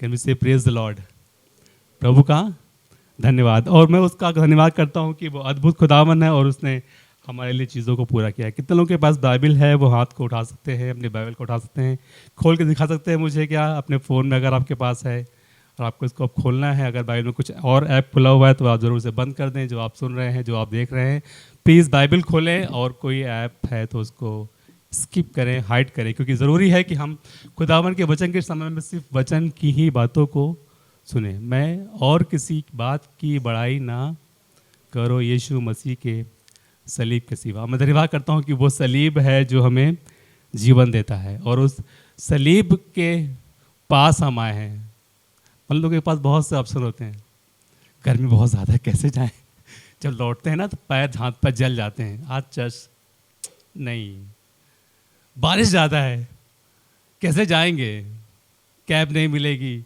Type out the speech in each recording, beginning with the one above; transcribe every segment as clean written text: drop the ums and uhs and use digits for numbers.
Can we से praise the Lord. प्रभु का धन्यवाद। और मैं उसका धन्यवाद करता हूँ कि वो अद्भुत खुदावन है और उसने हमारे लिए चीज़ों को पूरा किया है। कितने लोगों के पास बाइबल है, वो हाथ को उठा सकते हैं, अपने बाइबल को उठा सकते हैं, खोल के दिखा सकते हैं मुझे क्या अपने फ़ोन में अगर आपके पास है और आपको इसको अब खोलना है। अगर बाइबल में कुछ और ऐप खुला हुआ है तो आप ज़रूर उसे बंद कर दें। जो आप सुन रहे हैं, जो आप देख रहे हैं, प्लीज़ बाइबल खोलें और कोई ऐप है तो उसको स्किप करें, हाइड करें, क्योंकि ज़रूरी है कि हम खुदावन के वचन के समय में सिर्फ वचन की ही बातों को सुने। मैं और किसी बात की बड़ाई ना करो यीशु मसीह के सलीब के सिवा। मैं धन्यवाद करता हूँ कि वो सलीब है जो हमें जीवन देता है और उस सलीब के पास हम आए हैं। हम लोगों के पास बहुत से ऑप्शन होते हैं, गर्मी बहुत ज़्यादा है, कैसे जाएं? जब लौटते हैं ना तो पैर हाथ पैर जल जाते हैं, आज चर्च नहीं, बारिश ज़्यादा है, कैसे जाएंगे? कैब नहीं मिलेगी,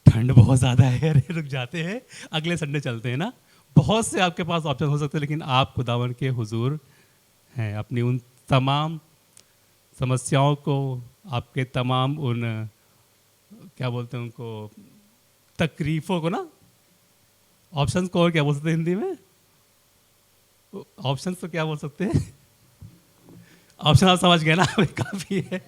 ठंड बहुत ज़्यादा है, अरे रुक जाते हैं, अगले संडे चलते हैं ना। बहुत से आपके पास ऑप्शन हो सकते हैं, लेकिन आप खुदावन के हुजूर हैं। अपनी उन तमाम समस्याओं को, आपके तमाम उन क्या बोलते हैं उनको, तकलीफों को ना, ऑप्शंस को और क्या बोल सकते हैं हिंदी में? ऑप्शंस तो क्या बोल सकते हैं? ऑप्शन आप समझ गए ना, काफ़ी है।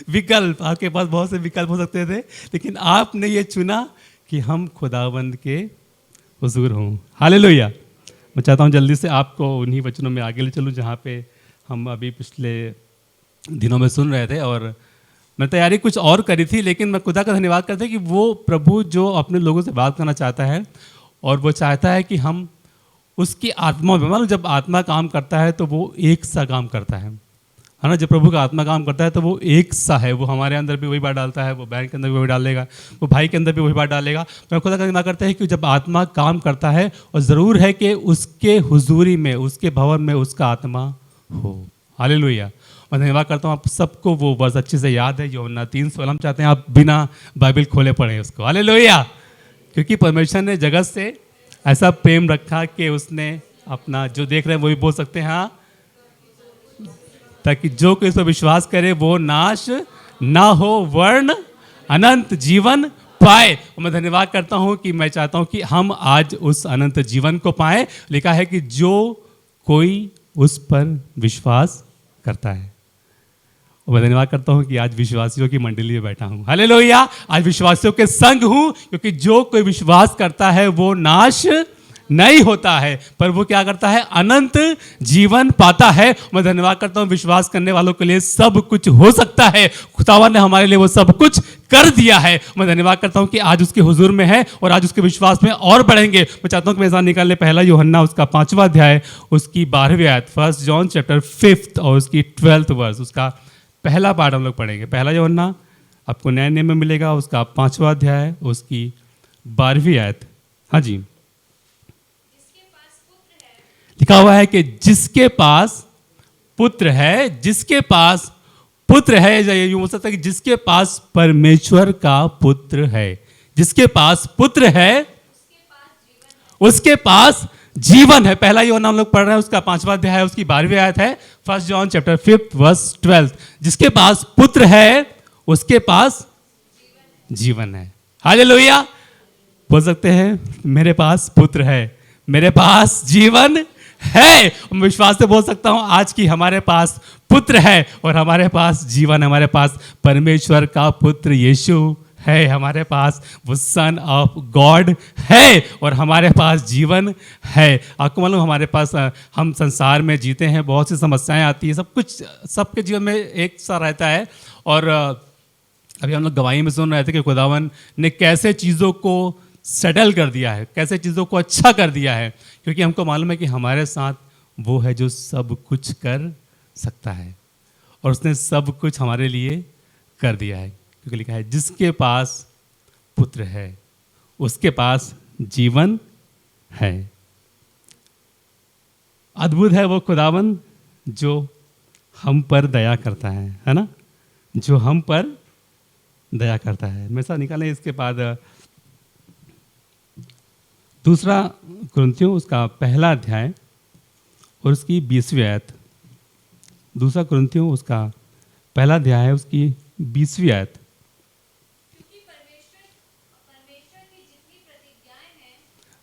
विकल्प, आपके पास बहुत से विकल्प हो सकते थे, लेकिन आपने ये चुना कि हम खुदावंद के हुजूर हों। हालेलुया। मैं चाहता हूँ जल्दी से आपको उन्हीं वचनों में आगे ले चलूँ जहाँ पे हम अभी पिछले दिनों में सुन रहे थे। और मैं तैयारी कुछ और करी थी, लेकिन मैं खुदा का धन्यवाद करता हूँ कि वो प्रभु जो अपने लोगों से बात करना चाहता है और वो चाहता है कि हम उसकी आत्मा में, मतलब जब आत्मा काम करता है तो वो एक सा काम करता है ना। जब प्रभु का आत्मा काम करता है तो वो एक सा है, वो हमारे अंदर भी वही बात डालता है, वो बहन के अंदर भी वही डालेगा, वो भाई के अंदर भी वही बात डालेगा। मैं खुदा का धन्यवाद करता है कि जब आत्मा काम करता है, और ज़रूर है कि उसके हुजूरी में, उसके भवन में उसका आत्मा हो। हालेलुया। मैं धन्यवाद करता हूँ आप सबको वो वर्स अच्छे से याद है, यूहन्ना 3:16। हम चाहते हैं आप बिना बाइबल खोले पढ़ें उसको। हालेलुया। क्योंकि परमेश्वर ने जगत से ऐसा प्रेम रखा कि उसने अपना, जो देख रहे हैं वो भी बोल सकते हैं हाँ, ताकि जो कोई इस पर विश्वास करे वो नाश ना हो वर्ण अनंत जीवन पाए। और मैं धन्यवाद करता हूँ कि मैं चाहता हूँ कि हम आज उस अनंत जीवन को पाएं। लिखा है कि जो कोई उस पर विश्वास करता है। और मैं धन्यवाद करता हूँ कि आज विश्वासियों की मंडली में बैठा हूँ। हालेलुया। आज विश्वासियों के संग हूँ, क्योंकि जो कोई विश्वास करता है वो नाश नहीं होता है, पर वो क्या करता है? अनंत जीवन पाता है। मैं धन्यवाद करता हूँ विश्वास करने वालों के लिए सब कुछ हो सकता है। खुदावन ने हमारे लिए वो सब कुछ कर दिया है। मैं धन्यवाद करता हूँ कि आज उसके हुजूर में है और आज उसके विश्वास में और बढ़ेंगे। मैं चाहता हूँ कि मेरे साथ निकाल ले पहला यूहन्ना उसका 5वां अध्याय, उसकी 12वीं आयत, 1 जॉन चैप्टर 5 और उसकी 12th वर्स, उसका पहला पार्ट हम लोग पढ़ेंगे। पहला यूहन्ना आपको नए नियम में मिलेगा, उसका 5वां अध्याय, उसकी 12वीं आयत। हाँ जी, लिखा हुआ है कि जिसके पास पुत्र है, जिसके पास पुत्र है, या यूं हो सकता है कि जिसके पास परमेश्वर का पुत्र है, जिसके पास पुत्र है उसके पास जीवन है। पहला यूहन्ना हम लोग पढ़ रहे हैं, उसका 5वां अध्याय, उसकी 12वीं आयत है, 1 जॉन चैप्टर 5 वर्स 12। जिसके पास पुत्र है उसके पास जीवन है। हालेलुया। बोल सकते हैं मेरे पास पुत्र है, मेरे पास जीवन है। मैं विश्वास से बोल सकता हूं आज की हमारे पास पुत्र है और हमारे पास जीवन, हमारे पास परमेश्वर का पुत्र यीशु है, हमारे पास वो सन ऑफ गॉड है और हमारे पास जीवन है। आपको मालूम हमारे पास, हम संसार में जीते हैं, बहुत सी समस्याएं आती हैं, सब कुछ सबके जीवन में एक सा रहता है। और अभी हम लोग गवाही में सुन रहे थे कि खुदावन ने कैसे चीज़ों को सेटल कर दिया है, कैसे चीज़ों को अच्छा कर दिया है, क्योंकि हमको मालूम है कि हमारे साथ वो है जो सब कुछ कर सकता है और उसने सब कुछ हमारे लिए कर दिया है। क्योंकि लिखा है जिसके पास पुत्र है उसके पास जीवन है। अद्भुत है वो खुदावन जो हम पर दया करता है ना, जो हम पर दया करता है। मेरे साथ निकालें इसके बाद दूसरा कुरिन्थियों उसका पहला अध्याय और उसकी 20वीं आयत। दूसरा कुरिन्थियों उसका पहला अध्याय है, उसकी 20वीं आयत।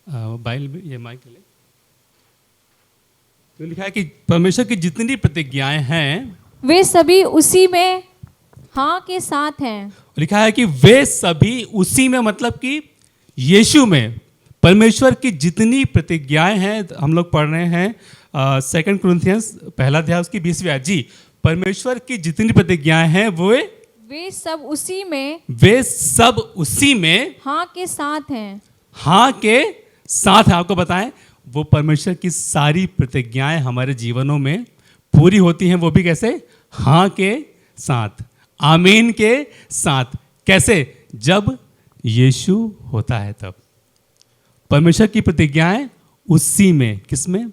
बाइबल में ये माइक ले, तो लिखा है कि परमेश्वर की जितनी प्रतिज्ञाएं हैं वे सभी उसी में हाँ के साथ हैं। लिखा है कि वे सभी उसी में, मतलब कि यीशु में परमेश्वर की जितनी प्रतिज्ञाएं हैं। हम लोग पढ़ रहे हैं सेकंड कुरिन्थियंस पहला अध्याय उसकी 20वीं आयत। जी, परमेश्वर की जितनी प्रतिज्ञाएं हैं वे सब उसी में हाँ के साथ हैं। हाँ के साथ है। आपको बताएं, वो परमेश्वर की सारी प्रतिज्ञाएं हमारे जीवनों में पूरी होती हैं। वो भी कैसे? हाँ के साथ, आमीन के साथ। कैसे? जब यीशु होता है तब। परमेश्वर की प्रतिज्ञाएं उसी में, किसमें?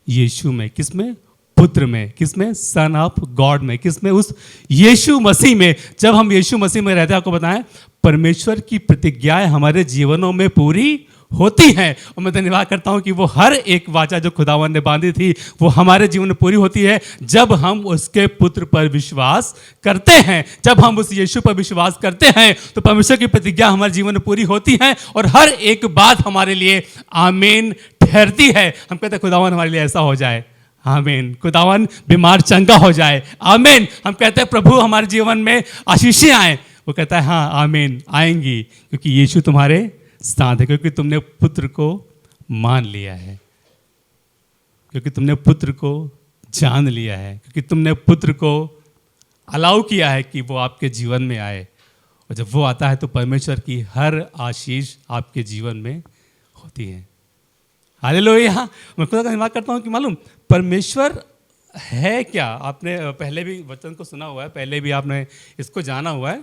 यीशु में। किसमें? पुत्र में। किसमें? सन ऑफ गॉड में। किसमें? उस यीशु मसीह में। जब हम यीशु मसीह में रहते हैं, आपको बताएं, परमेश्वर की प्रतिज्ञाएं हमारे जीवनों में पूरी होती हैं। और मैं धन्यवाद करता हूं कि वो हर एक वाचा जो खुदावन ने बांधी थी वो हमारे जीवन में पूरी होती है जब हम उसके पुत्र पर विश्वास करते हैं। जब हम उस यीशु पर विश्वास करते हैं तो परमेश्वर की प्रतिज्ञा हमारे जीवन में पूरी होती है और हर एक बात हमारे लिए आमीन ठहरती है। हम कहते हैं खुदावन हमारे लिए ऐसा हो जाए, आमीन। खुदावन बीमार चंगा हो जाए, आमीन। हम कहते हैं प्रभु हमारे जीवन में आशीषें आए, वो कहता है हाँ आमीन, आएंगी, क्योंकि यीशु तुम्हारे साथ है, क्योंकि तुमने पुत्र को मान लिया है, क्योंकि तुमने पुत्र को जान लिया है, क्योंकि तुमने पुत्र को अलाउ किया है कि वो आपके जीवन में आए। और जब वो आता है तो परमेश्वर की हर आशीष आपके जीवन में होती है। हालेलुया। मैं खुदा का धन्यवाद करता हूँ कि मालूम परमेश्वर है क्या। आपने पहले भी वचन को सुना हुआ है, पहले भी आपने इसको जाना हुआ है।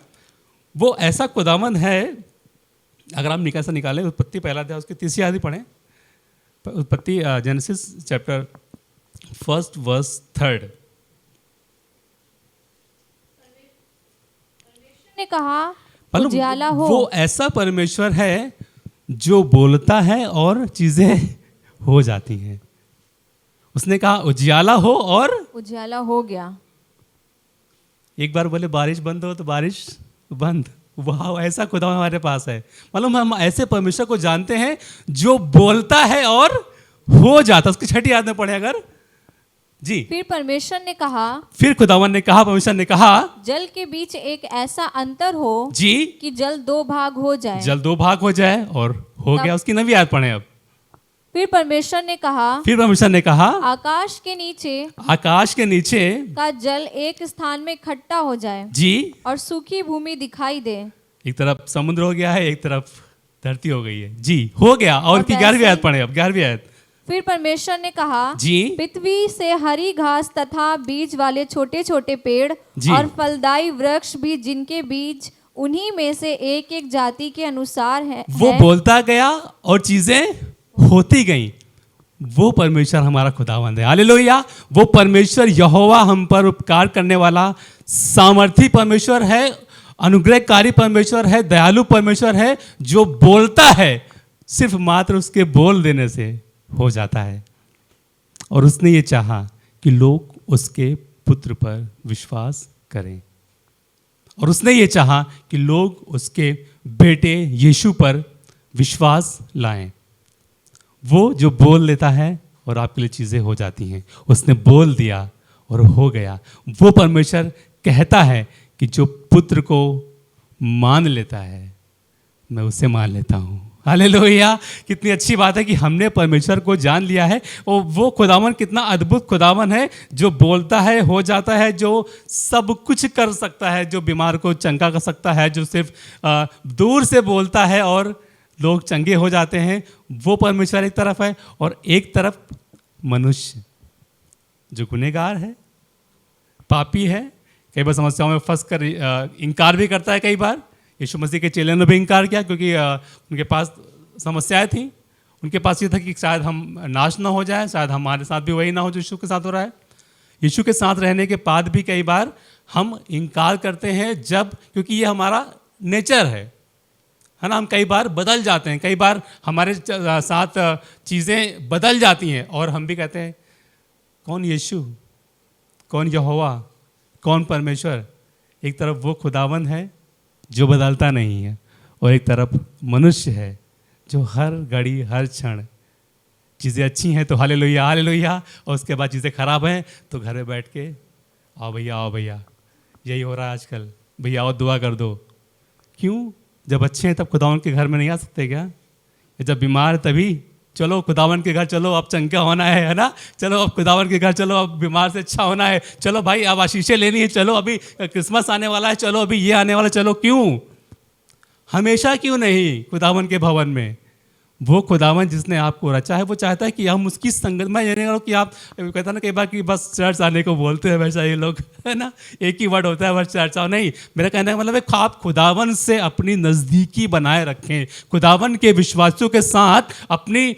वो ऐसा खुदावन है। अगर आप निकाल से निकालें उत्पत्ति पहला अध्याय उसकी 30वीं आयत पढ़ें, उत्पत्ति जेनेसिस चैप्टर 1 वर्स 3। ने कहा उजियाला हो। वो ऐसा परमेश्वर है जो बोलता है और चीजें हो जाती हैं। उसने कहा उजियाला हो और उजियाला हो गया। एक बार बोले बारिश बंद हो तो बारिश बंद। वाह, ऐसा खुदा हमारे पास है। मालूम हम ऐसे परमेश्वर को जानते हैं जो बोलता है और हो जाता। उसकी 6ठी आयत में पढ़े अगर। जी, फिर परमेश्वर ने कहा, फिर खुदावन ने कहा, परमेश्वर ने कहा, जल के बीच एक ऐसा अंतर हो जी कि जल 2 भाग हो जाए। जल 2 भाग हो जाए, और हो गया। उसकी 9वीं आयत पढ़े अब। फिर परमेश्वर ने कहा, आकाश के नीचे का जल एक स्थान में इकट्ठा हो जाए जी, और सूखी भूमि दिखाई दे। एक तरफ समुद्र हो गया है, एक तरफ धरती हो गई है। जी, हो गया। और की 11वीं आयत पढ़े अब। 11वीं आयत। फिर परमेश्वर ने कहा, जी, पृथ्वी से हरी घास तथा बीज वाले छोटे छोटे पेड़ और फलदायी वृक्ष भी, जिनके बीज उन्हीं में से एक एक जाति के अनुसार है। वो बोलता गया और चीजें होती गई। वो परमेश्वर हमारा खुदावंद है। हालेलुया। वो परमेश्वर यहोवा हम पर उपकार करने वाला सामर्थी परमेश्वर है, अनुग्रहकारी परमेश्वर है, दयालु परमेश्वर है, जो बोलता है, सिर्फ मात्र उसके बोल देने से हो जाता है। और उसने ये चाहा कि लोग उसके पुत्र पर विश्वास करें, और उसने ये चाहा कि लोग उसके बेटे यीशु पर विश्वास लाएं। वो जो बोल लेता है और आपके लिए चीज़ें हो जाती हैं। उसने बोल दिया और हो गया। वो परमेश्वर कहता है कि जो पुत्र को मान लेता है मैं उसे मान लेता हूँ। हालेलुया। कितनी अच्छी बात है कि हमने परमेश्वर को जान लिया है। और वो खुदावन कितना अद्भुत खुदावन है, जो बोलता है हो जाता है, जो सब कुछ कर सकता है, जो बीमार को चंगा कर सकता है, जो सिर्फ दूर से बोलता है और लोग चंगे हो जाते हैं। वो परमेश्वर एक तरफ है, और एक तरफ मनुष्य जो गुनहगार है, पापी है, कई बार समस्याओं में फंस कर इनकार भी करता है। कई बार यीशु मसीह के चेलों ने भी इनकार किया, क्योंकि उनके पास समस्याएं थी। उनके पास ये था कि शायद हम नाश ना हो जाए, शायद हमारे साथ भी वही ना हो जो यीशु के साथ हो रहा है। यीशु के साथ रहने के बाद भी कई बार हम इनकार करते हैं, जब क्योंकि ये हमारा नेचर है ना। हम कई बार बदल जाते हैं, कई बार हमारे साथ चीज़ें बदल जाती हैं, और हम भी कहते हैं कौन यीशु, कौन यहोवा, कौन परमेश्वर। एक तरफ वो खुदावंद है जो बदलता नहीं है, और एक तरफ मनुष्य है जो हर घड़ी हर क्षण चीज़ें अच्छी हैं तो हालेलुया हालेलुया, और उसके बाद चीज़ें खराब हैं तो घर में बैठ के आओ भैया, यही हो रहा है आजकल, भैया आओ दुआ कर दो। क्यों? जब अच्छे हैं तब खुदावन के घर में नहीं आ सकते क्या? जब बीमार है तभी चलो खुदावन के घर, चलो अब चंगा होना है ना, चलो अब खुदावन के घर, चलो अब बीमार से अच्छा होना है, चलो भाई अब आशीषें लेनी है, चलो अभी क्रिसमस आने वाला है, चलो अभी ये आने वाला है, चलो। क्यों? हमेशा क्यों नहीं खुदावन के भवन में? वो खुदावन जिसने आपको रचा है वो चाहता है कि हम उसकी संगत। मैं ये नहीं कह रहा हूं कि आप कहता ना कई बार कि बस चर्च आने को बोलते हैं वैसा ये लोग, है ना, एक ही वर्ड होता है बस चर्च आओ। नहीं, मेरा कहने का मतलब है आप खुदावन से अपनी नज़दीकी बनाए रखें, खुदावन के विश्वासियों के साथ अपनी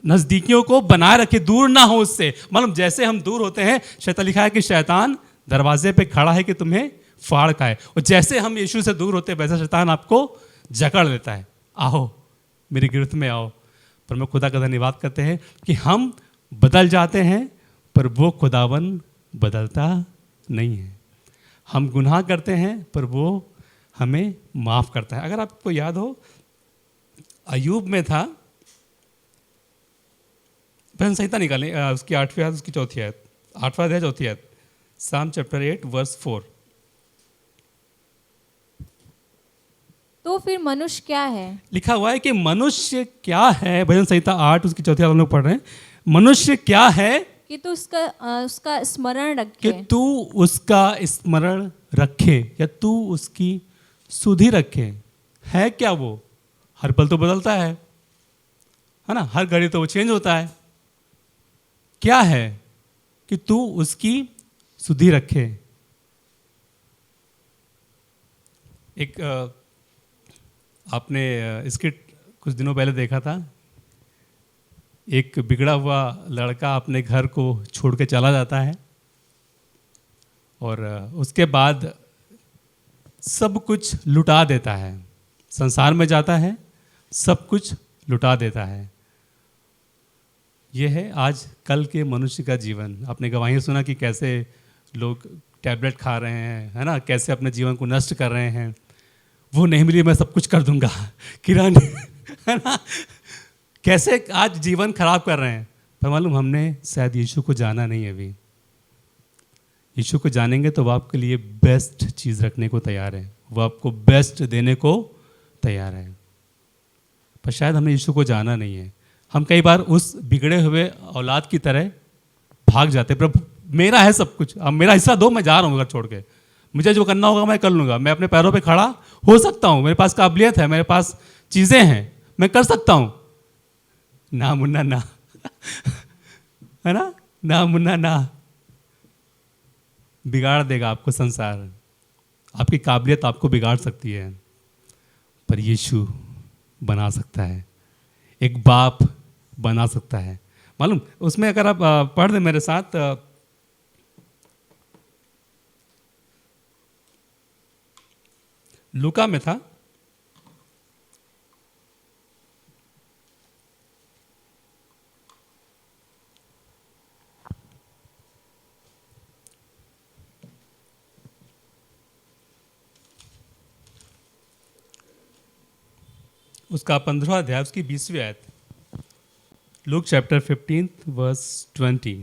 नज़दीकियों को बनाए रखें, दूर ना हो उससे। मतलब जैसे हम दूर होते हैं, शैतान लिखा है कि शैतान दरवाजे पे खड़ा है कि तुम्हें फाड़ खाए, और जैसे हम यीशु से दूर होते हैं वैसा शैतान आपको जकड़ लेता है, आओ मेरी गिरफ्त में आओ। पर मैं खुदा का धन्यवाद करते हैं कि हम बदल जाते हैं पर वो खुदावन बदलता नहीं है। हम गुनाह करते हैं पर वो हमें माफ़ करता है। अगर आपको याद हो, अय्यूब में था, भजन संहिता निकालें उसकी 8वीं आयत उसकी 4थी आयत, 8वां अध्याय 4थी आयत, साम चैप्टर 8 वर्स 4। तो फिर मनुष्य क्या है? लिखा हुआ है कि मनुष्य क्या है, भजन संहिता 8 उसकी 4थी आयत हम लोग पढ़ रहे हैं। मनुष्य क्या है कि तू उसका स्मरण कि रखे, तू उसका स्मरण रखे या तू उसकी सुधि रखे। है क्या वो? हर पल तो बदलता है ना, हर घड़ी तो वो चेंज होता है। क्या है कि तू उसकी सुधि रखे। एक आपने इसके कुछ दिनों पहले देखा था, एक बिगड़ा हुआ लड़का अपने घर को छोड़ के चला जाता है और उसके बाद सब कुछ लुटा देता है, संसार में जाता है, सब कुछ लुटा देता है। यह है आज कल के मनुष्य का जीवन। आपने गवाहियाँ सुना कि कैसे लोग टैबलेट खा रहे हैं, है ना, कैसे अपने जीवन को नष्ट कर रहे हैं। वो नहीं मिली मैं सब कुछ कर दूंगा किराने, है ना, कैसे आज जीवन खराब कर रहे हैं। पर मालूम हमने शायद यीशु को जाना नहीं है अभी। यीशु को जानेंगे तो वो आपके लिए बेस्ट चीज़ रखने को तैयार है, वो आपको बेस्ट देने को तैयार है। पर शायद हमने यीशु को जाना नहीं है। हम कई बार उस बिगड़े हुए औलाद की तरह भाग जाते, प्रभु मेरा है सब कुछ, अब मेरा हिस्सा दो, मैं जा रहा हूँ घर छोड़ के, मुझे जो करना होगा मैं कर लूँगा, मैं अपने पैरों पे खड़ा हो सकता हूँ, मेरे पास काबिलियत है, मेरे पास चीज़ें हैं, मैं कर सकता हूँ। ना मुन्ना ना है ना मुन्ना ना, बिगाड़ देगा आपको संसार, आपकी काबिलियत आपको बिगाड़ सकती है, पर यीशु बना सकता है, एक बाप बना सकता है। मालूम उसमें अगर आप पढ़ दें मेरे साथ, लूका में था, उसका 15वां अध्याय उसकी 20वीं आयत, लूक चैप्टर 15 वर्स 20।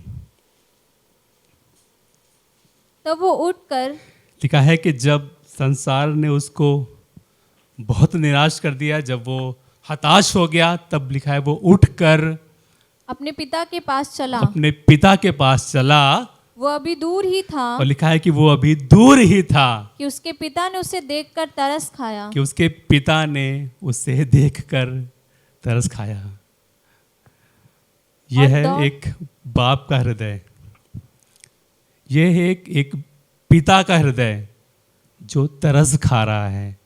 तब वो उठकर, लिखा है कि जब संसार ने उसको बहुत निराश कर दिया, जब वो हताश हो गया, तब लिखा है वो उठकर अपने पिता के पास चला। अपने पिता के पास चला, वो अभी दूर ही था, और लिखा है कि वो अभी दूर ही था कि उसके पिता ने उसे देखकर तरस खाया। कि उसके पिता ने उसे देखकर तरस खाया। यह है एक बाप का हृदय, यह है एक पिता का हृदय जो तरस खा रहा है,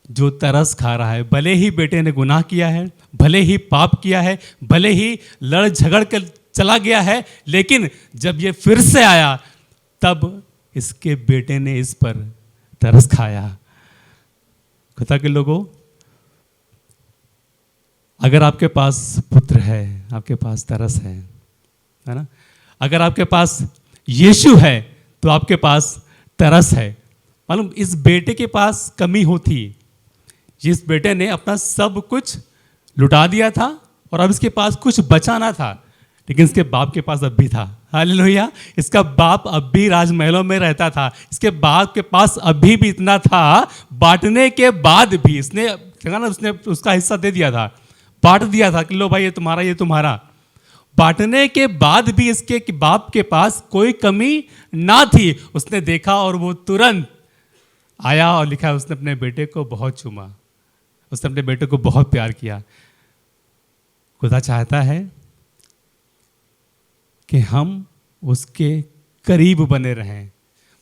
जो तरस खा रहा है। भले ही बेटे ने गुनाह किया है, भले ही पाप किया है, भले ही लड़ झगड़ कर चला गया है, लेकिन जब ये फिर से आया तब इसके बेटे ने इस पर तरस खाया। खुदा के लोगों, अगर आपके पास पुत्र है, आपके पास तरस है ना, अगर आपके पास यीशु है तो आपके पास तरस है। मालूम इस बेटे के पास कमी होती, इस बेटे ने अपना सब कुछ लुटा दिया था और अब इसके पास कुछ बचा ना था, लेकिन इसके बाप के पास अब भी था। हालेलुया। इसका बाप अब भी राजमहलों में रहता था। इसके बाप के पास अभी भी इतना था, बांटने के बाद भी इसने उसने उसका हिस्सा दे दिया था, बांट दिया था कि लो भाई ये तुम्हारा, ये तुम्हारा। बांटने के बाद भी इसके बाप के पास कोई कमी ना थी। उसने देखा और वो तुरंत आया और लिखा उसने अपने बेटे को बहुत चूमा, उसने अपने बेटे को बहुत प्यार किया। खुदा चाहता है कि हम उसके करीब बने रहें।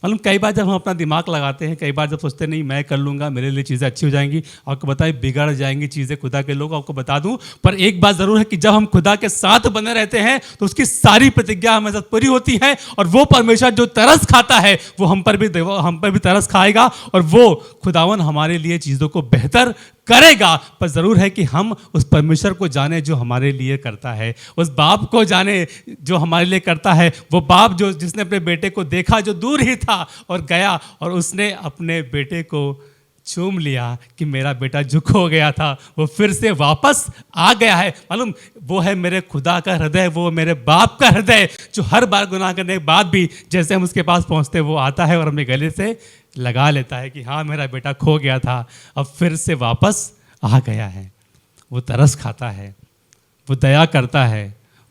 मालूम कई बार जब हम अपना दिमाग लगाते हैं, कई बार जब सोचते हैं नहीं मैं कर लूँगा, मेरे लिए चीज़ें अच्छी हो जाएंगी, आपको बताए बिगड़ जाएंगी चीज़ें। खुदा के लोग आपको बता दूं, पर एक बात ज़रूर है कि जब हम खुदा के साथ बने रहते हैं तो उसकी सारी प्रतिज्ञा हमारे साथ पूरी होती है। और वो परमेश्वर जो तरस खाता है वो हम पर भी तरस खाएगा और वो खुदावन हमारे लिए चीज़ों को बेहतर करेगा। पर ज़रूर है कि हम उस परमेश्वर को जाने जो हमारे लिए करता है, उस बाप को जाने जो हमारे लिए करता है। वो बाप जो जिसने अपने बेटे को देखा जो दूर ही था और गया और उसने अपने बेटे को चूम लिया कि मेरा बेटा झुक हो गया था, वो फिर से वापस आ गया है। मालूम वो है मेरे खुदा का हृदय, वो मेरे बाप का हृदय जो हर बार गुनाह करने के बाद भी जैसे हम उसके पास पहुंचते वो आता है और हमें गले से लगा लेता है कि हाँ मेरा बेटा खो गया था, अब फिर से वापस आ गया है। वो तरस खाता है, वो दया करता है,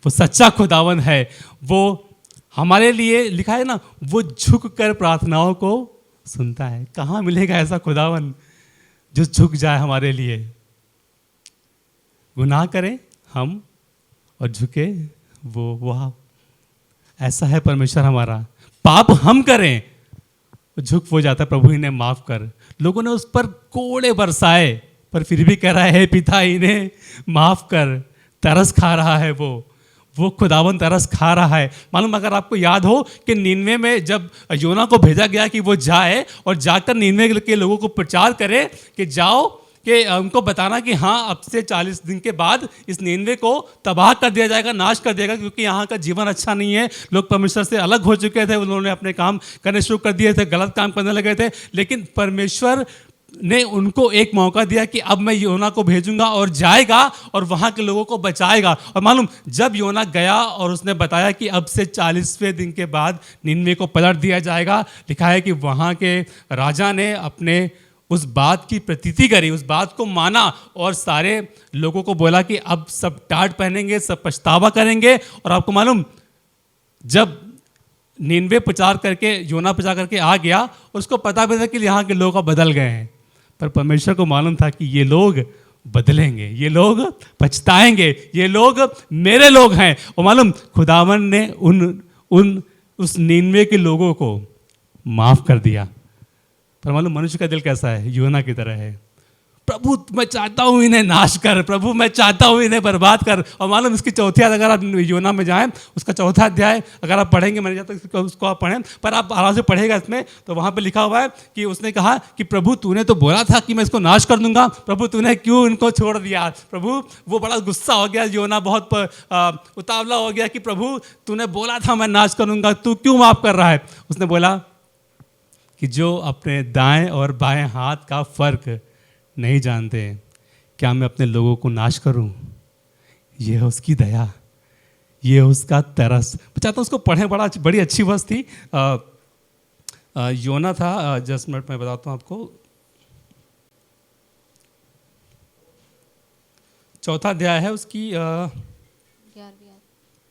वो सच्चा खुदावन है। वो हमारे लिए लिखा है ना, वो झुक कर प्रार्थनाओं को सुनता है। कहाँ मिलेगा ऐसा खुदावन जो झुक जाए हमारे लिए? गुनाह करें हम और झुके वो आप। ऐसा है परमेश्वर हमारा। पाप हम करें झुक हो जाता है, प्रभु इन्हें माफ कर। लोगों ने उस पर कोड़े बरसाए पर फिर भी कह रहा है पिता इन्हें माफ कर। तरस खा रहा है वो खुदावन तरस खा रहा है। मालूम अगर आपको याद हो कि नीनवे में जब योना को भेजा गया कि वो जाए और जाकर नीनवे के लोगों को प्रचार करे कि जाओ कि उनको बताना कि हाँ अब से 40 दिन के बाद इस नीनवे को तबाह कर दिया जाएगा, नाश कर देगा, क्योंकि यहाँ का जीवन अच्छा नहीं है। लोग परमेश्वर से अलग हो चुके थे, उन्होंने अपने काम करने शुरू कर दिए थे, गलत काम करने लगे थे। लेकिन परमेश्वर ने उनको एक मौका दिया कि अब मैं योना को भेजूंगा और जाएगा और वहाँ के लोगों को बचाएगा। और मालूम जब योना गया और उसने बताया कि अब से 40वें दिन के बाद नीनवे को पलट दिया जाएगा, लिखा है कि वहाँ के राजा ने अपने उस बात की प्रतीति करी, उस बात को माना और सारे लोगों को बोला कि अब सब टाट पहनेंगे, सब पछतावा करेंगे। और आपको मालूम जब नीनवे प्रचार करके योना प्रचार करके आ गया, उसको पता भी था कि यहाँ के लोग बदल गए हैं, पर परमेश्वर को मालूम था कि ये लोग बदलेंगे, ये लोग पछताएंगे, ये लोग मेरे लोग हैं। और मालूम खुदावन ने उस नीनवे के लोगों को माफ कर दिया। पर मालूम मनुष्य का दिल कैसा है? योना की तरह है। प्रभु मैं चाहता हूँ इन्हें नाश कर, प्रभु मैं चाहता हूँ इन्हें बर्बाद कर। और मालूम इसकी चौथी अध्याय अगर आप योना में जाएं, उसका चौथा अध्याय अगर आप पढ़ेंगे, मैंने चाहता उसको आप पढ़ें, पर आप आराम से पढ़ेगा इसमें, तो वहाँ पे लिखा हुआ है कि उसने कहा कि प्रभु तूने तो बोला था कि मैं इसको नाश कर दूंगा, प्रभु तूने क्यों इनको छोड़ दिया? प्रभु वो बड़ा गुस्सा हो गया, योना बहुत उतावला हो गया कि प्रभु तूने बोला था मैं नाश करूंगा, तू क्यों माफ कर रहा है? उसने बोला कि जो अपने दाएं और बाएं हाथ का फर्क नहीं जानते, क्या मैं अपने लोगों को नाश करूं? ये है उसकी दया, ये है उसका तरस। मैं चाहता हूँ उसको पढ़ें, बड़ी अच्छी वर्ष थी। योना था, जस्ट मिनट मैं बताता हूँ आपको। चौथा अध्याय है उसकी।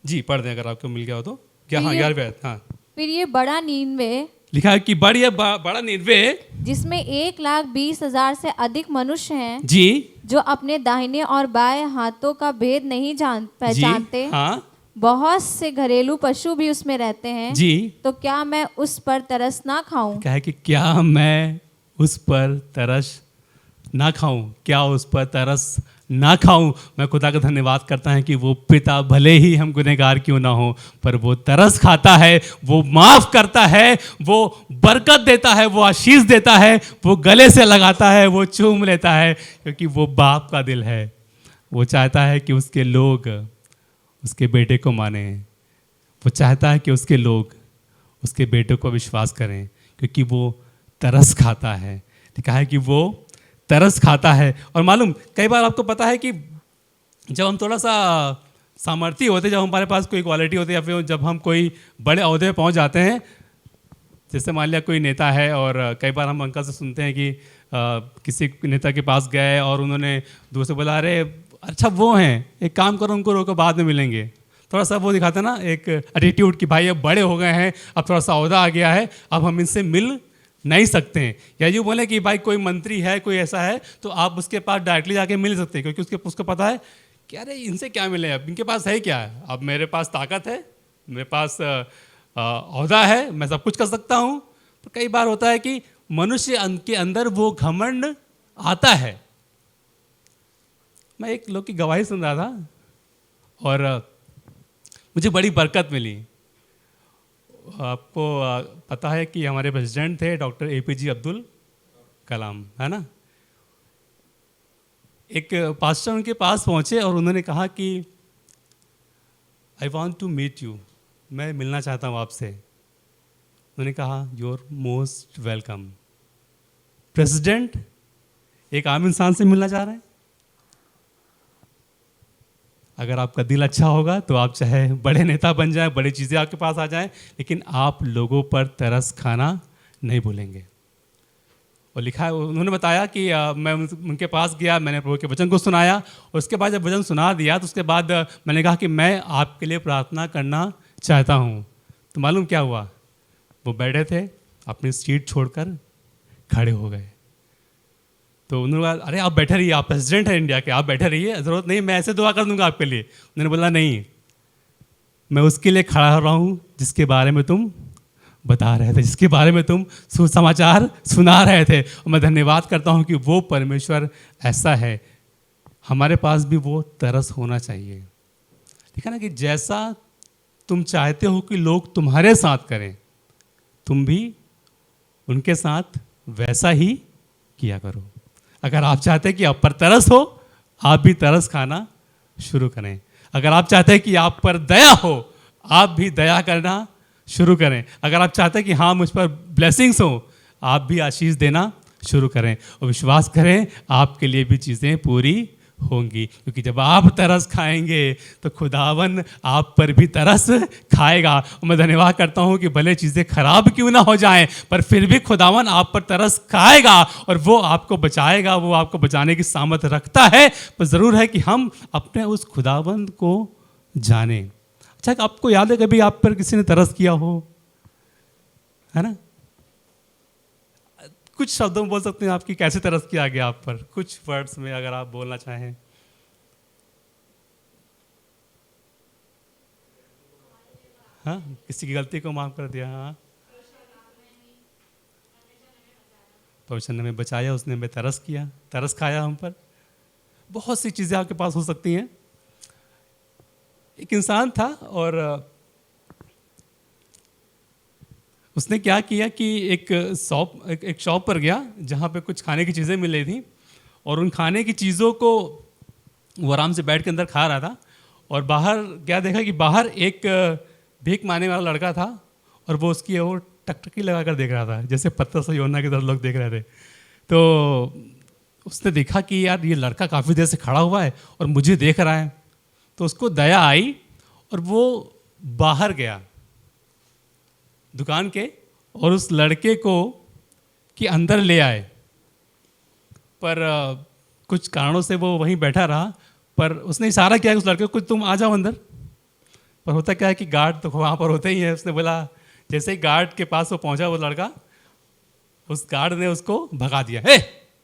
जी पढ़ दें अगर आपको मिल गया हो तो। क्या? हाँ 11वें। हाँ फिर ये बड़ा नीनवे लिखा है कि बड़ा नीनवे जिसमें 1,20,000 से अधिक मनुष्य हैं जी, जो अपने दाहिने और बाएं हाथों का भेद नहीं पहचानते, हाँ बहुत से घरेलू पशु भी उसमें रहते हैं जी, तो क्या मैं उस पर तरस ना खाऊं? क्या है कि क्या मैं उस पर तरस ना खाऊं? क्या उस पर तरस ना खाऊं? मैं खुदा का धन्यवाद करता हूं कि वो पिता भले ही हम गुनहगार क्यों ना हो, पर वो तरस खाता है, वो माफ करता है, वो बरकत देता है, वो आशीष देता है, वो गले से लगाता है, वो चूम लेता है, क्योंकि वो बाप का दिल है। वो चाहता है कि उसके लोग उसके बेटे को माने, वो चाहता है कि उसके लोग उसके बेटे को विश्वास करें, क्योंकि वो तरस खाता है। लिखा है कि वो तरस खाता है। और मालूम कई बार आपको पता है कि जब हम थोड़ा सा सामर्थ्य होते, जब हमारे पास कोई क्वालिटी होती है, या फिर जब हम कोई बड़े ओहदे पे पहुंच जाते हैं, जैसे मान लिया कोई नेता है, और कई बार हम अंकल से सुनते हैं कि किसी नेता के पास गए और उन्होंने दूर से बोला, अरे अच्छा वो हैं, एक काम करो उनको रोको, बाद में मिलेंगे। थोड़ा सा वो दिखाता ना एक एटीट्यूड कि भाई अब बड़े हो गए हैं, अब थोड़ा सा ओहदा आ गया है, अब हम इनसे मिल नहीं सकते हैं। या यूँ बोले कि भाई कोई मंत्री है, कोई ऐसा है, तो आप उसके पास डायरेक्टली जाके मिल सकते हैं, क्योंकि उसको पता है कि अरे इनसे क्या मिले, अब इनके पास है क्या है, अब मेरे पास ताकत है, मेरे पास ओहदा है, मैं सब कुछ कर सकता हूँ। तो कई बार होता है कि मनुष्य के अंदर वो घमंड आता है। मैं एक लोग की गवाही सुन रहा था और मुझे बड़ी बरकत मिली। आपको पता है कि हमारे प्रेसिडेंट थे डॉक्टर APJ अब्दुल कलाम, है ना। एक पास्टर उनके पास पहुंचे और उन्होंने कहा कि I want to meet you, मैं मिलना चाहता हूँ आपसे। उन्होंने कहा you are most welcome. President एक आम इंसान से मिलना चाह रहे हैं। अगर आपका दिल अच्छा होगा तो आप चाहे बड़े नेता बन जाएं, बड़ी चीज़ें आपके पास आ जाएं, लेकिन आप लोगों पर तरस खाना नहीं भूलेंगे। और लिखा है, उन्होंने बताया कि मैं उनके पास गया, मैंने प्रभु के वचन को सुनाया, और उसके बाद जब वचन सुना दिया तो उसके बाद मैंने कहा कि मैं आपके लिए प्रार्थना करना चाहता हूँ। तो मालूम क्या हुआ, वो बैठे थे, अपनी सीट छोड़कर खड़े हो गए। तो उन्होंने कहा अरे आप बैठे रहिए, आप प्रेसिडेंट हैं इंडिया के, आप बैठे रहिए, ज़रूरत नहीं, मैं ऐसे दुआ कर दूंगा आपके लिए। उन्होंने बोला नहीं, मैं उसके लिए खड़ा हो रहा हूँ जिसके बारे में तुम बता रहे थे, जिसके बारे में तुम सुसमाचार सुना रहे थे। और मैं धन्यवाद करता हूँ कि वो परमेश्वर ऐसा है, हमारे पास भी वो तरस होना चाहिए। ठीक है ना, कि जैसा तुम चाहते हो कि लोग तुम्हारे साथ करें, तुम भी उनके साथ वैसा ही किया करो। अगर आप चाहते हैं कि आप पर तरस हो, आप भी तरस खाना शुरू करें। अगर आप चाहते हैं कि आप पर दया हो, आप भी दया करना शुरू करें। अगर आप चाहते हैं कि हाँ मुझ पर ब्लेसिंग्स हो, आप भी आशीष देना शुरू करें। और विश्वास करें आपके लिए भी चीज़ें पूरी होंगी, क्योंकि जब आप तरस खाएंगे तो खुदावन आप पर भी तरस खाएगा। और मैं धन्यवाद करता हूँ कि भले चीज़ें खराब क्यों ना हो जाएं, पर फिर भी खुदावन आप पर तरस खाएगा और वो आपको बचाएगा, वो आपको बचाने की सामर्थ्य रखता है। पर ज़रूर है कि हम अपने उस खुदावंद को जानें। अच्छा, आपको याद है कभी आप पर किसी ने तरस किया हो, है ना? कुछ शब्दों में बोल सकते हैं आपकी कैसे तरस किया गया आप पर, कुछ वर्ड्स में अगर आप बोलना चाहें। हाँ, किसी की गलती को माफ कर दिया। हाँ, परमेश्वर ने हमें बचाया, उसने हमें तरस किया, तरस खाया हम पर। बहुत सी चीज़ें आपके पास हो सकती हैं। एक इंसान था और उसने क्या किया कि एक शॉप पर गया जहाँ पे कुछ खाने की चीज़ें मिल रही थी, और उन खाने की चीज़ों को वो आराम से बैठ के अंदर खा रहा था। और बाहर क्या देखा कि बाहर एक भीख मांगने वाला लड़का था, और वो उसकी ओर टकटकी लगा कर देख रहा था, जैसे पत्थर से योना की तरह लोग देख रहे थे। तो उसने देखा कि यार ये लड़का काफ़ी देर से खड़ा हुआ है और मुझे देख रहा है। तो उसको दया आई और वो बाहर गया दुकान के और उस लड़के को कि अंदर ले आए। पर कुछ कारणों से वो वहीं बैठा रहा, पर उसने इशारा किया उस लड़के को तुम आ जाओ अंदर। पर होता क्या है कि गार्ड तो वहाँ पर होते ही है। उसने बोला, जैसे ही गार्ड के पास वो पहुँचा वो लड़का, उस गार्ड ने उसको भगा दिया। हे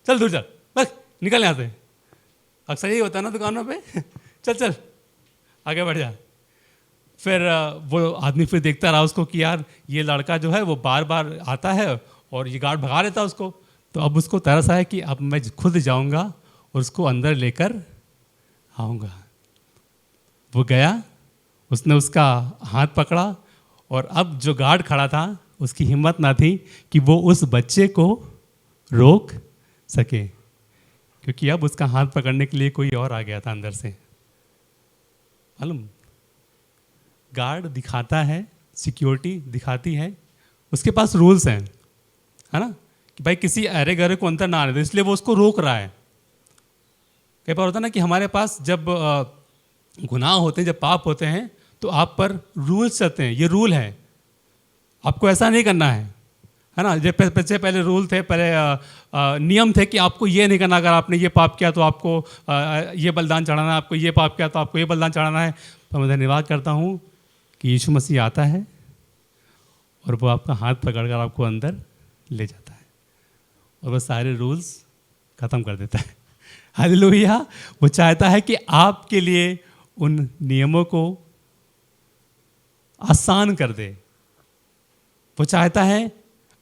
चल दूर चल, बस निकल यहाँ से। अक्सर यही होता है ना दुकानों पे चल चल आगे बढ़ जा। फिर वो आदमी फिर देखता रहा उसको कि यार ये लड़का जो है वो बार बार आता है और ये गार्ड भगा देता उसको। तो अब उसको तरस आया कि अब मैं खुद जाऊंगा और उसको अंदर लेकर आऊँगा। वो गया, उसने उसका हाथ पकड़ा, और अब जो गार्ड खड़ा था उसकी हिम्मत ना थी कि वो उस बच्चे को रोक सके, क्योंकि अब उसका हाथ पकड़ने के लिए कोई और आ गया था अंदर से। मालूम, गार्ड दिखाता है, सिक्योरिटी दिखाती है, उसके पास रूल्स हैं, है ना, कि भाई किसी अरे गहरे को अंदर ना आने दो, इसलिए वो उसको रोक रहा है। कई बार होता है ना कि हमारे पास जब गुनाह होते हैं, जब पाप होते हैं, तो आप पर रूल्स चलते हैं, ये रूल है, आपको ऐसा नहीं करना है ना। जब पहले रूल थे, पहले नियम थे कि आपको ये नहीं करना, अगर आपने ये पाप किया तो आपको ये बलिदान चढ़ाना है, आपको ये पाप किया तो आपको ये बलिदान चढ़ाना है। तो मैं धन्यवाद करता हूँ कि यीशु मसीह आता है और वो आपका हाथ पकड़कर आपको अंदर ले जाता है और वो सारे रूल्स ख़त्म कर देता है। हालेलुया। वो चाहता है कि आपके लिए उन नियमों को आसान कर दे। वो चाहता है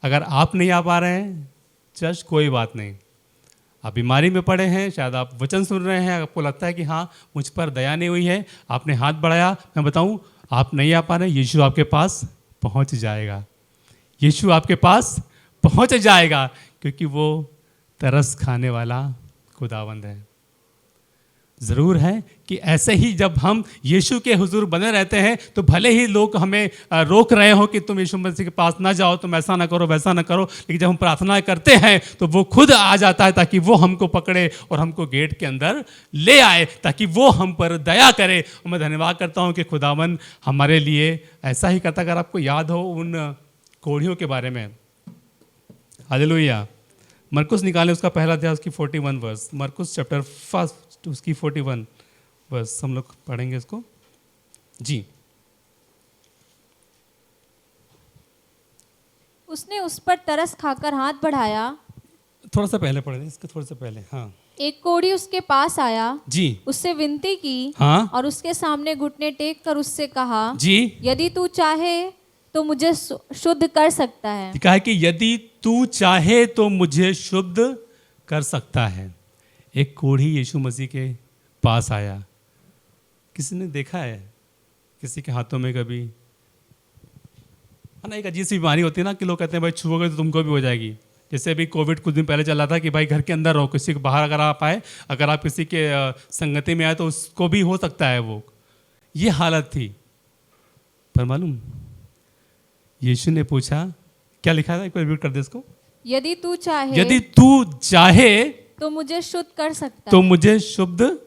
अगर आप नहीं आ पा रहे हैं चर्च, कोई बात नहीं, आप बीमारी में पड़े हैं, शायद आप वचन सुन रहे हैं, आपको लगता है कि हाँ मुझ पर दया नहीं हुई है, आपने हाथ बढ़ाया, मैं बताऊं आप नहीं आ पा रहे, यीशु आपके पास पहुंच जाएगा। यीशु आपके पास पहुंच जाएगा क्योंकि वो तरस खाने वाला खुदावंद है। ज़रूर है कि ऐसे ही जब हम यीशु के हुजूर बने रहते हैं तो भले ही लोग हमें रोक रहे हो कि तुम यीशु मसीह के पास ना जाओ, तुम ऐसा ना करो, वैसा ना करो, लेकिन जब हम प्रार्थना करते हैं तो वो खुद आ जाता है ताकि वो हमको पकड़े और हमको गेट के अंदर ले आए, ताकि वो हम पर दया करे। और मैं धन्यवाद करता हूँ कि खुदावन हमारे लिए ऐसा ही करता। अगर आपको याद हो उन कोढ़ियों के बारे में, हालेलुया, मरकुस निकाले उसका पहला अध्याय उसकी 41 वर्स, मरकुस चैप्टर 1 उसकी 41 वर्स हम लोग पढ़ेंगे इसको जी। उसने उस पर तरस खाकर हाथ बढ़ाया। थोड़ा सा पहले पढ़ दें, इसके थोड़ा सा पहले। हाँ, एक कोढ़ी उसके पास आया जी, उससे विनती की, हाँ, और उसके सामने घुटने टेक कर उससे कहा, जी, यदि तू चाहे तो मुझे शुद्ध कर सकता है। कहा कि यदि तू चाहे तो मुझे शुद्ध कर सकता है। एक कोढ़ी यीशु मसीह के पास आया। किसी ने देखा है किसी के हाथों में कभी, है ना, एक अजीब सी बीमारी होती है ना कि लोग कहते हैं भाई छुओगे तो तुमको भी हो जाएगी। जैसे अभी कोविड कुछ दिन पहले चला था कि भाई घर के अंदर रहो, किसी के बाहर अगर आप आए, अगर आप किसी के संगति में आए तो उसको भी हो सकता है वो, ये हालत थी। पर मालूम यीशु ने पूछा, क्या लिखा था, एक बार रिपीट कर दे इसको, यदि तू चाहे, यदि तू चाहे तो मुझे शुद्ध कर सकता तो है। मुझे शुद्ध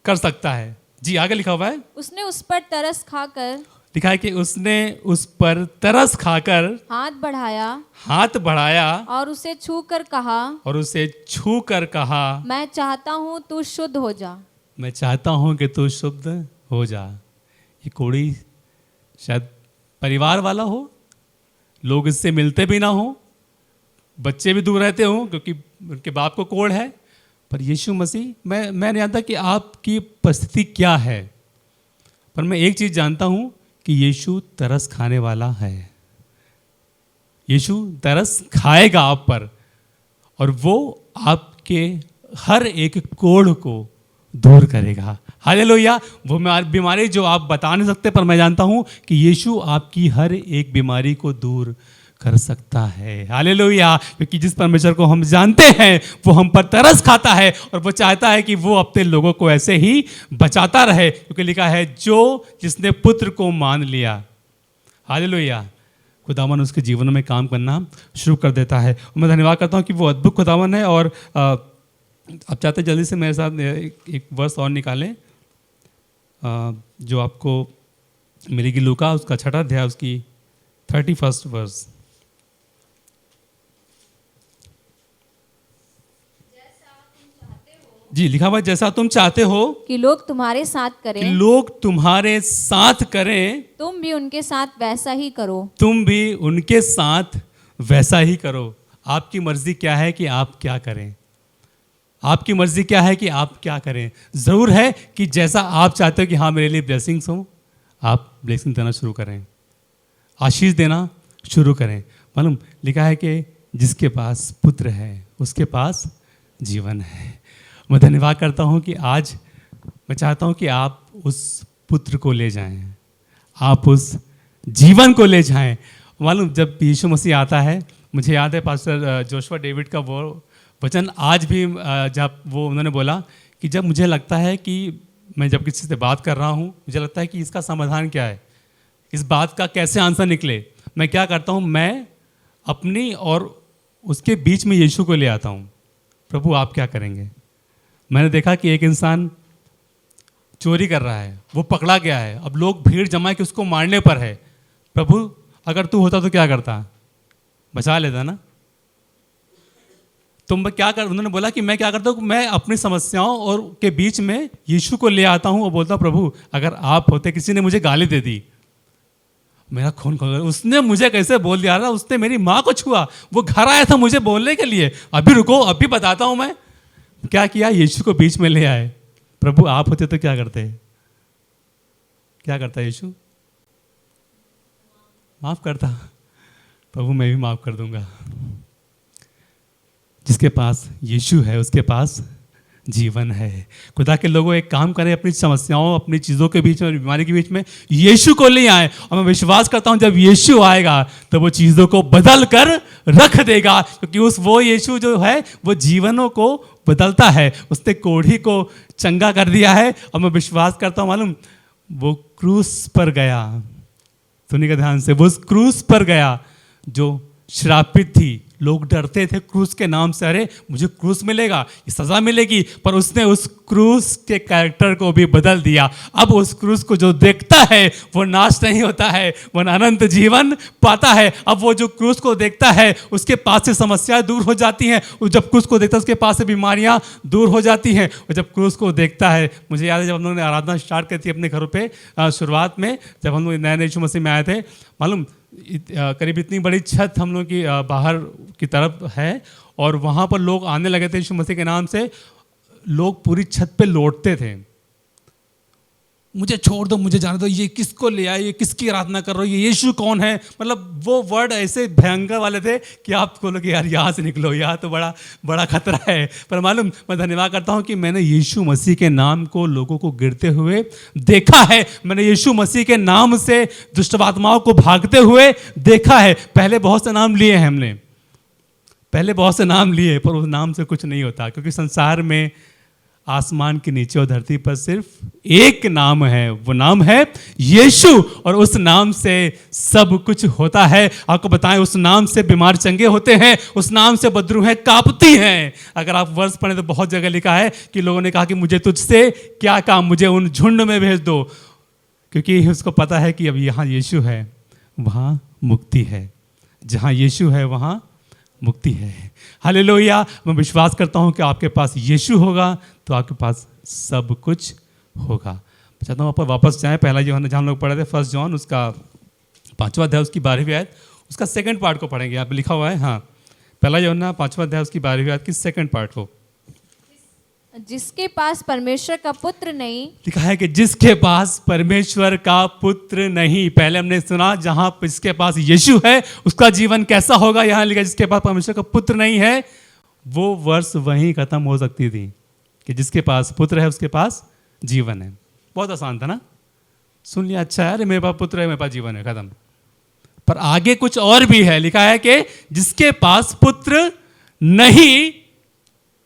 कर सकता है। जी, आगे लिखा हुआ है, उसने उस पर तरस खाकर, लिखा है कि उसने उस पर तरस खाकर हाथ बढ़ाया और उसे छू कर कहा, और उसे छू कर कहा, मैं चाहता हूँ तू शुद्ध हो जा। मैं चाहता हूँ कि तू शुद्ध हो जा। ये कोढ़ी शायद परिवार वाला हो, लोग इससे मिलते भी ना हो, बच्चे भी दूर रहते हो क्योंकि उनके बाप को कोढ़ है। पर यीशु मसीह, मैं नहीं जानता कि आपकी परिस्थिति क्या है, पर मैं एक चीज़ जानता हूँ कि यीशु तरस खाने वाला है। यीशु तरस खाएगा आप पर और वो आपके हर एक कोढ़ को दूर करेगा। हालेलुया। वो बीमारी जो आप बता नहीं सकते, पर मैं जानता हूँ कि यीशु आपकी हर एक बीमारी को दूर कर सकता है। हालेलुया। क्योंकि जिस परमेश्वर को हम जानते हैं वो हम पर तरस खाता है और वो चाहता है कि वो अपने लोगों को ऐसे ही बचाता रहे, क्योंकि लिखा है जो जिसने पुत्र को मान लिया, हालेलुया, खुदावन उसके जीवन में काम करना शुरू कर देता है। और मैं धन्यवाद करता हूँ कि वो अद्भुत खुदावन है। और आप चाहते जल्दी से मेरे साथ एक वर्स और निकालें जो आपको मिलेगी, लूका उसका 6 अध्याय उसकी 31 वर्स। जी, लिखा हुआ जैसा तुम चाहते हो कि लोग तुम्हारे साथ करें, कि लोग तुम्हारे साथ करें, तुम भी उनके साथ वैसा ही करो। तुम भी उनके साथ वैसा ही करो। आपकी मर्जी क्या है कि आप क्या करें, आपकी मर्जी क्या है कि आप क्या करें। ज़रूर है कि जैसा आप चाहते हो कि हाँ मेरे लिए ब्लेसिंग्स हो, आप ब्लेसिंग देना शुरू करें, आशीष देना शुरू करें। मालूम लिखा है कि जिसके पास पुत्र है उसके पास जीवन है। मैं धन्यवाद करता हूँ कि आज मैं चाहता हूँ कि आप उस पुत्र को ले जाएं, आप उस जीवन को ले जाएं। मालूम जब यीशु मसीह आता है, मुझे याद है पास्टर जोशुआ डेविड का वो वचन आज भी, जब वो उन्होंने बोला कि जब मुझे लगता है कि मैं जब किसी से बात कर रहा हूँ, मुझे लगता है कि इसका समाधान क्या है, इस बात का कैसे आंसर निकले, मैं क्या करता हूँ, मैं अपनी और उसके बीच में यीशु को ले आता हूँ, प्रभु आप क्या करेंगे? मैंने देखा कि एक इंसान चोरी कर रहा है, वो पकड़ा गया है, अब लोग भीड़ जमा के उसको मारने पर है। प्रभु अगर तू होता तो क्या करता? बचा लेता ना। तो मैं क्या कर, उन्होंने बोला कि मैं क्या करता हूँ, मैं अपनी समस्याओं और के बीच में यीशु को ले आता हूँ और बोलता हूँ प्रभु अगर आप होते, किसी ने मुझे गाली दे दी, मेरा खून खोल, उसने मुझे कैसे बोल दिया ना, उसने मेरी माँ को छुआ, वो घर आया था मुझे बोलने के लिए, अभी रुको अभी बताता हूँ मैं क्या किया। यीशु को बीच में ले आए। प्रभु आप होते तो क्या करते? क्या करता यीशु? माफ करता। प्रभु मैं भी माफ कर दूंगा। जिसके पास यीशु है उसके पास जीवन है। खुदा के लोगों एक काम करें, अपनी समस्याओं, अपनी चीज़ों के बीच में, बीमारी के बीच में यीशु को ले आए, और मैं विश्वास करता हूं जब यीशु आएगा तो वो चीज़ों को बदल कर रख देगा, क्योंकि वो यीशु जो है वो जीवनों को बदलता है। उसने कोढ़ी को चंगा कर दिया है, और मैं विश्वास करता हूँ मालूम, वो क्रूस पर गया, सुनिएगा ध्यान से, वो उस क्रूस पर गया जो श्रापित थी। लोग डरते थे क्रूस के नाम से, अरे मुझे क्रूस मिलेगा, ये सजा मिलेगी, पर उसने उस क्रूस के कैरेक्टर को भी बदल दिया। अब उस क्रूस को जो देखता है वो नाश नहीं होता है, वो अनंत जीवन पाता है। अब वो जो क्रूस को देखता है उसके पास से समस्याएं दूर हो जाती हैं, जब क्रूस को देखता है उसके पास से बीमारियां दूर हो जाती हैं। और जब क्रूस को देखता है, मुझे याद है जब हम लोगों ने आराधना स्टार्ट की थी अपने घरों पे, शुरुआत में जब हम लोग नए यीशु मसीह में आए थे, मालूम करीब इतनी बड़ी छत हम लोग की बाहर की तरफ है, और वहाँ पर लोग आने लगे थे यीशु मसीह के नाम से। लोग पूरी छत पे लौटते थे, मुझे छोड़ दो, मुझे जाने दो, ये किसको ले आए, ये किसकी आराधना कर रहे हो, ये यीशु कौन है। मतलब वो वर्ड ऐसे भयंकर वाले थे कि आप बोलो कि यार यहाँ से निकलो, यहाँ तो बड़ा बड़ा खतरा है। पर मालूम, मैं धन्यवाद करता हूँ कि मैंने यीशु मसीह के नाम को लोगों को गिरते हुए देखा है। मैंने यीशु मसीह के नाम से दुष्ट आत्माओं को भागते हुए देखा है। पहले बहुत से नाम लिए हैं हमने, पहले बहुत से नाम लिए, पर उस नाम से कुछ नहीं होता, क्योंकि संसार में आसमान के नीचे और धरती पर सिर्फ एक नाम है, वो नाम है यीशु, और उस नाम से सब कुछ होता है। आपको बताएं, उस नाम से बीमार चंगे होते हैं, उस नाम से बदरूहें कांपती हैं। अगर आप वर्ष पढ़ें तो बहुत जगह लिखा है कि लोगों ने कहा कि मुझे तुझसे क्या काम, मुझे उन झुंड में भेज दो, क्योंकि उसको पता है कि अब यहाँ यीशु है वहाँ मुक्ति है, जहाँ यीशु है वहाँ मुक्ति है। हालेलुया। मैं विश्वास करता हूँ कि आपके पास यीशु होगा तो आपके पास सब कुछ होगा। मैं चाहता हूँ आप वापस जाएं, पहला यूहन्ना जहाँ हम लोग पढ़े थे, 1 जॉन उसका 5वां अध्याय उसकी 12वीं आयत, उसका सेकंड पार्ट को पढ़ेंगे। यहाँ पे लिखा हुआ है, हाँ, पहला यूहन्ना 5वां अध्याय उसकी 12वीं आयत की सेकंड पार्ट को। जिसके पास परमेश्वर का पुत्र नहीं, लिखा है कि जिसके पास परमेश्वर का पुत्र नहीं। पहले हमने सुना जहां जिसके पास यीशु है उसका जीवन कैसा होगा, यहां लिखा जिसके पास परमेश्वर का पुत्र नहीं है। वो वर्ष वहीं खत्म हो सकती थी कि जिसके पास पुत्र है उसके पास जीवन है। बहुत आसान था ना, सुन लिया, अच्छा है, अरे मेरे पास पुत्र है, मेरे पास जीवन है, खत्म। पर आगे कुछ और भी है, लिखा है कि जिसके पास पुत्र नहीं,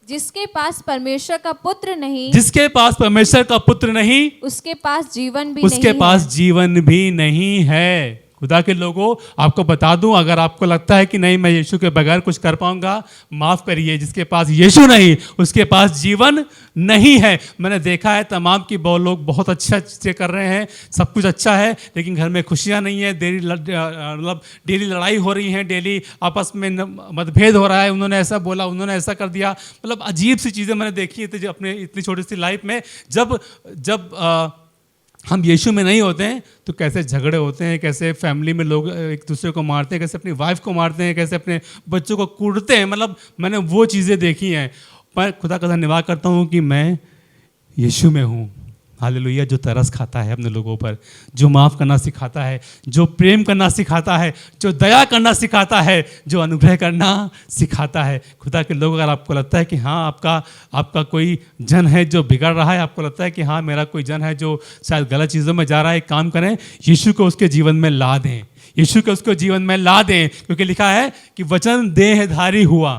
जिसके पास परमेश्वर का पुत्र नहीं, जिसके पास परमेश्वर का पुत्र नहीं, उसके पास जीवन भी उसके नहीं पास है। जीवन भी नहीं है। खुदा के लोगों, आपको बता दूं, अगर आपको लगता है कि नहीं मैं यीशु के बगैर कुछ कर पाऊंगा, माफ करिए, जिसके पास यीशु नहीं उसके पास जीवन नहीं है। मैंने देखा है तमाम की बहुत लोग बहुत अच्छा चीज़ें कर रहे हैं, सब कुछ अच्छा है, लेकिन घर में खुशियां नहीं है, मतलब डेली लड़ाई हो रही है, डेली आपस में मतभेद हो रहा है, उन्होंने ऐसा बोला, उन्होंने ऐसा कर दिया, मतलब अजीब सी चीज़ें मैंने देखी थी अपने इतनी छोटी सी लाइफ में। जब हम यीशु में नहीं होते हैं तो कैसे झगड़े होते हैं, कैसे फैमिली में लोग एक दूसरे को मारते हैं, कैसे अपनी वाइफ को मारते हैं, कैसे अपने बच्चों को कूटते हैं। मतलब मैंने वो चीज़ें देखी हैं। मैं खुदा का धन्यवाद करता हूँ कि मैं यीशु में हूँ। हालेलुया। जो तरस खाता है अपने लोगों पर, जो माफ़ करना सिखाता है, जो प्रेम करना सिखाता है, जो दया करना सिखाता है, जो अनुग्रह करना सिखाता है। खुदा के लोग, अगर आपको लगता है कि हाँ आपका कोई जन है जो बिगड़ रहा है, आपको लगता है कि हाँ मेरा कोई जन है जो शायद गलत चीज़ों में जा रहा है, एक काम करें, यीशु को उसके जीवन में ला दें, यीशु को उसके जीवन में ला दें, क्योंकि लिखा है कि वचन देहधारी हुआ।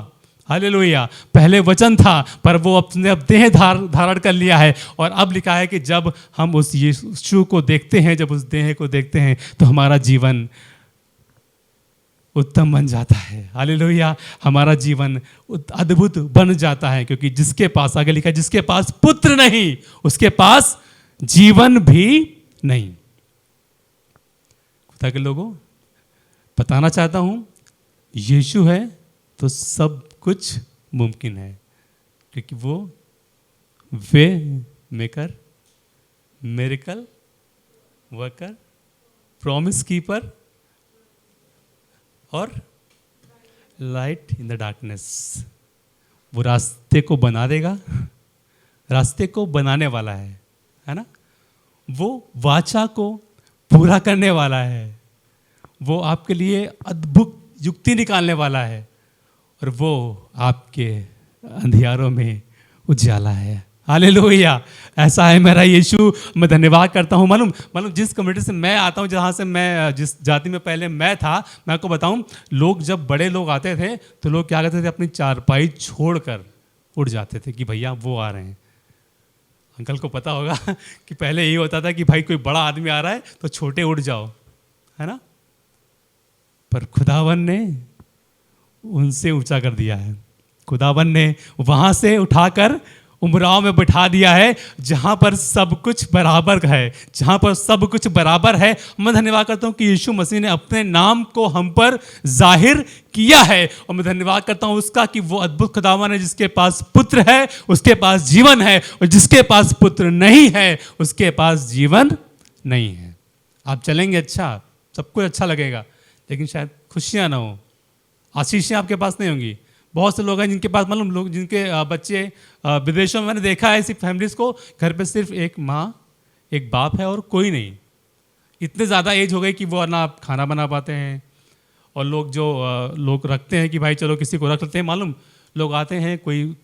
हालेलुया। पहले वचन था पर वो अपने अब देह धारण कर लिया है, और अब लिखा है कि जब हम उस यीशु को देखते हैं, जब उस देह को देखते हैं, तो हमारा जीवन उत्तम बन जाता है। हालेलुया। हमारा जीवन अद्भुत बन जाता है, क्योंकि जिसके पास, आगे लिखा है, जिसके पास पुत्र नहीं उसके पास जीवन भी नहीं। खुदा के लोगों, बताना चाहता हूं, यीशु है तो सब कुछ मुमकिन है, क्योंकि वो way maker, miracle worker, promise keeper और लाइट इन द डार्कनेस। वो रास्ते को बना देगा, रास्ते को बनाने वाला है ना। वो वाचा को पूरा करने वाला है। वो आपके लिए अद्भुत युक्ति निकालने वाला है, और वो आपके अंधियारों में उजाला है। हालेलुया। ऐसा है मेरा यीशु। मैं धन्यवाद करता हूँ। मालूम जिस कम्युनिटी से मैं आता हूँ, जहाँ से मैं, जिस जाति में पहले मैं था, मैं आपको बताऊँ, लोग जब बड़े लोग आते थे तो लोग क्या करते थे, अपनी चारपाई छोड़कर उड़ जाते थे कि भैया वो आ रहे हैं। अंकल को पता होगा कि पहले यही होता था कि भाई कोई बड़ा आदमी आ रहा है तो छोटे उड़ जाओ, है ना। पर खुदावन ने उनसे ऊंचा कर दिया है। खुदावन ने वहां से उठाकर उमराव में बिठा दिया है, जहां पर सब कुछ बराबर है, जहां पर सब कुछ बराबर है। मैं धन्यवाद करता हूं कि यीशु मसीह ने अपने नाम को हम पर जाहिर किया है, और मैं धन्यवाद करता हूं उसका कि वो अद्भुत खुदावन है, जिसके पास पुत्र है उसके पास जीवन है, और जिसके पास पुत्र नहीं है उसके पास जीवन नहीं है। आप चलेंगे अच्छा, सब कुछ अच्छा लगेगा, लेकिन शायद खुशियां ना हो, आशीषें आपके पास नहीं होंगी। बहुत से लोग हैं जिनके पास, मालूम, लोग जिनके बच्चे विदेशों में, मैंने देखा है ऐसी फैमिलीज को, घर पे सिर्फ एक माँ एक बाप है और कोई नहीं। इतने ज़्यादा एज हो गई कि वो ना खाना बना पाते हैं, और लोग जो लोग रखते हैं कि भाई चलो किसी को रख लेते हैं। मालूम, लोग आते हैं, कोई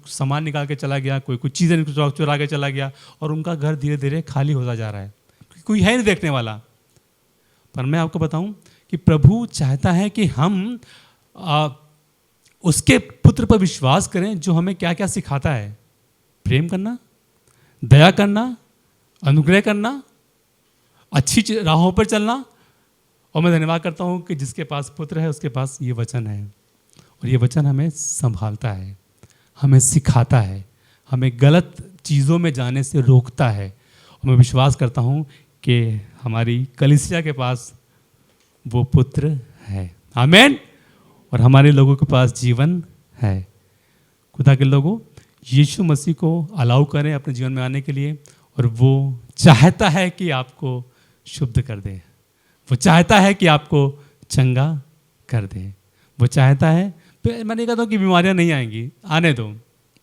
सामान निकाल के चला गया, कोई चीज़ें चुरा के चला गया, और उनका घर धीरे धीरे खाली होता जा रहा है, कोई है नहीं देखने वाला। पर मैं आपको बताऊं कि प्रभु चाहता है कि हम उसके पुत्र पर विश्वास करें, जो हमें क्या क्या सिखाता है। प्रेम करना, दया करना, अनुग्रह करना, अच्छी राहों पर चलना। और मैं धन्यवाद करता हूँ कि जिसके पास पुत्र है उसके पास ये वचन है, और ये वचन हमें संभालता है, हमें सिखाता है, हमें गलत चीज़ों में जाने से रोकता है। और मैं विश्वास करता हूँ कि हमारी कलीसिया के पास वो पुत्र है। आमीन। और हमारे लोगों के पास जीवन है। खुदा के लोगों, यीशु मसीह को अलाउ करें अपने जीवन में आने के लिए, और वो चाहता है कि आपको शुद्ध कर दे, वो चाहता है कि आपको चंगा कर दे, वो चाहता है। मैं नहीं कहता हूँ कि बीमारियां नहीं आएंगी, आने दो,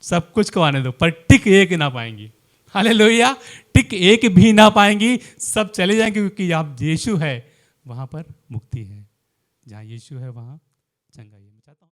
सब कुछ को आने दो, पर टिक एक ना पाएंगी। हालेलुया। टिक एक भी ना पाएंगी, सब चले जाएंगे, क्योंकि आप यीशु है वहाँ पर मुक्ति है, जहाँ यीशु है वहाँ चंगाई है। मैं चाहता हूँ